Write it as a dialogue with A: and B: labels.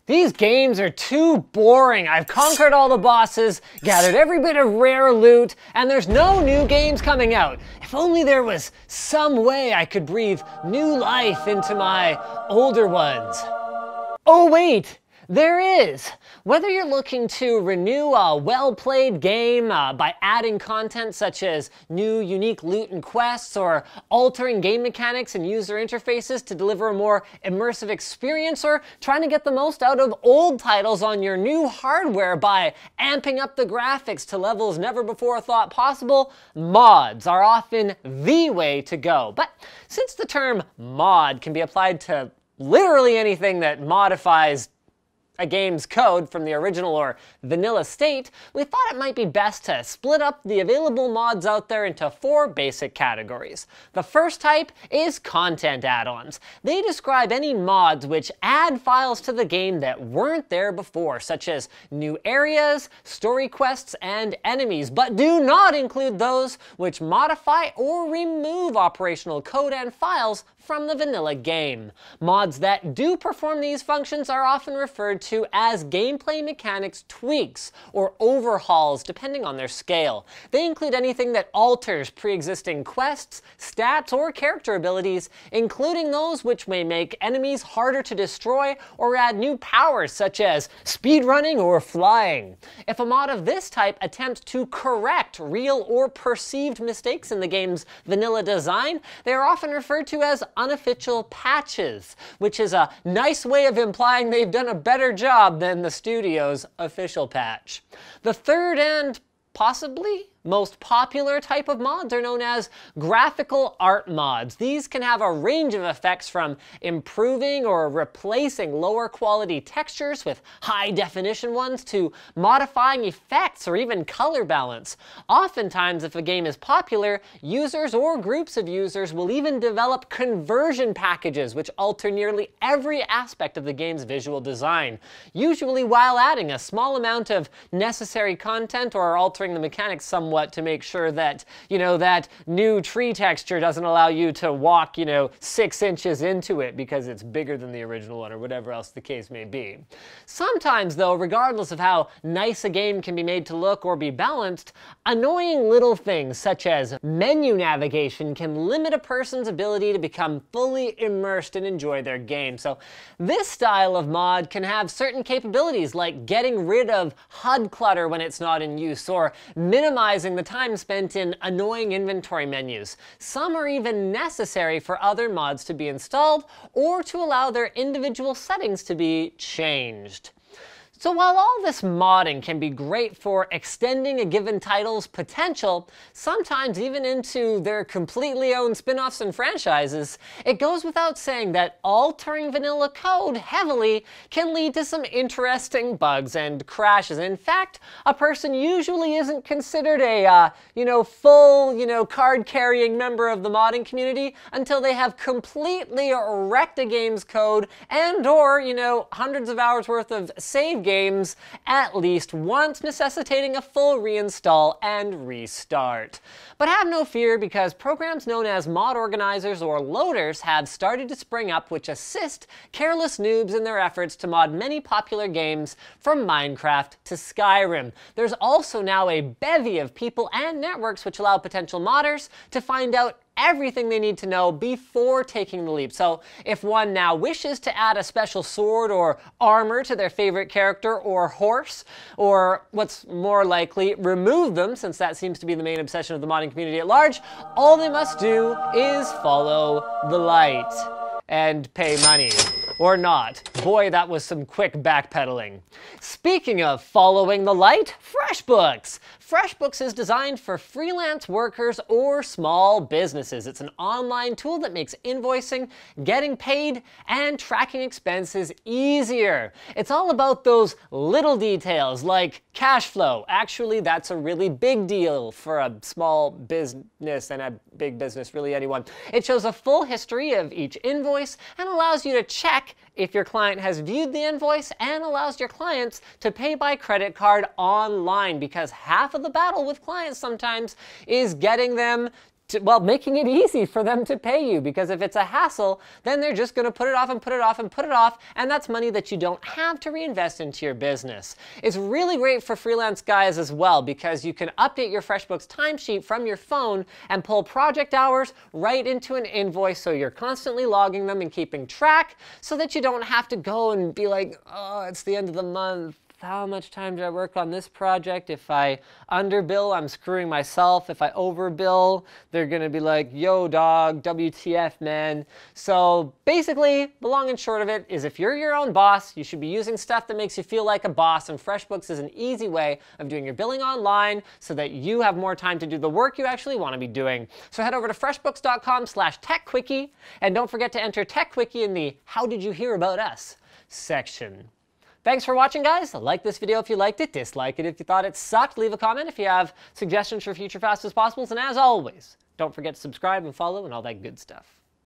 A: These games are too boring. I've conquered all the bosses, gathered every bit of rare loot, and there's no new games coming out. If only there was some way I could breathe new life into my older ones. Oh wait, there is. Whether you're looking to renew a well-played game by adding content such as new unique loot and quests, or altering game mechanics and user interfaces to deliver a more immersive experience, or trying to get the most out of old titles on your new hardware by amping up the graphics to levels never before thought possible, mods are often the way to go. But since the term mod can be applied to literally anything that modifies a game's code from the original or vanilla state, we thought it might be best to split up the available mods out there into 4 basic categories. The first type is content add-ons. They describe any mods which add files to the game that weren't there before, such as new areas, story quests, and enemies, but do not include those which modify or remove operational code and files from the vanilla game. Mods that do perform these functions are often referred to as gameplay mechanics tweaks or overhauls, depending on their scale. They include anything that alters pre-existing quests, stats, or character abilities, including those which may make enemies harder to destroy or add new powers such as speedrunning or flying. If a mod of this type attempts to correct real or perceived mistakes in the game's vanilla design, they are often referred to as unofficial patches, which is a nice way of implying they've done a better job than the studio's official patch. The third and possibly most popular type of mods are known as graphical art mods. These can have a range of effects, from improving or replacing lower quality textures with high definition ones to modifying effects or even color balance. Oftentimes, if a game is popular, users or groups of users will even develop conversion packages which alter nearly every aspect of the game's visual design, usually while adding a small amount of necessary content or altering the mechanics somewhat to make sure that, that new tree texture doesn't allow you to walk, 6 inches into it because it's bigger than the original one, or whatever else the case may be. Sometimes, though, regardless of how nice a game can be made to look or be balanced, annoying little things such as menu navigation can limit a person's ability to become fully immersed and enjoy their game. So this style of mod can have certain capabilities, like getting rid of HUD clutter when it's not in use, or minimizing the time spent in annoying inventory menus. Some are even necessary for other mods to be installed or to allow their individual settings to be changed. So while all this modding can be great for extending a given title's potential, sometimes even into their completely own spin-offs and franchises, it goes without saying that altering vanilla code heavily can lead to some interesting bugs and crashes. In fact, a person usually isn't considered a, full, card-carrying member of the modding community until they have completely wrecked a game's code and/or, hundreds of hours worth of save games at least once, necessitating a full reinstall and restart. But have no fear, because programs known as mod organizers or loaders have started to spring up which assist careless noobs in their efforts to mod many popular games from Minecraft to Skyrim. There's also now a bevy of people and networks which allow potential modders to find out everything they need to know before taking the leap. So if one now wishes to add a special sword or armor to their favorite character or horse, or what's more likely, remove them, since that seems to be the main obsession of the modding community at large, all they must do is follow the light and pay money. Or not. Boy, that was some quick backpedaling. Speaking of following the light, FreshBooks. FreshBooks is designed for freelance workers or small businesses. It's an online tool that makes invoicing, getting paid, and tracking expenses easier. It's all about those little details like cash flow. Actually, that's a really big deal for a small business, and a big business, really anyone. It shows a full history of each invoice and allows you to check if your client has viewed the invoice, and allows your clients to pay by credit card online, because half of the battle with clients sometimes is getting them well, making it easy for them to pay you, because if it's a hassle, then they're just going to put it off and put it off and put it off, and that's money that you don't have to reinvest into your business. It's really great for freelance guys as well, because you can update your FreshBooks timesheet from your phone and pull project hours right into an invoice, so you're constantly logging them and keeping track, so that you don't have to go and be like, oh, it's the end of the month. How much time did I work on this project? If I underbill, I'm screwing myself. If I overbill, they're gonna be like, yo dog, WTF, man. So basically, the long and short of it is, if you're your own boss, you should be using stuff that makes you feel like a boss, and FreshBooks is an easy way of doing your billing online so that you have more time to do the work you actually wanna be doing. So head over to freshbooks.com/techquickie, and don't forget to enter TechQuickie in the How Did You Hear About Us section. Thanks for watching, guys. Like this video if you liked it, dislike it if you thought it sucked, leave a comment if you have suggestions for future Fast as Possibles, and as always, don't forget to subscribe and follow and all that good stuff.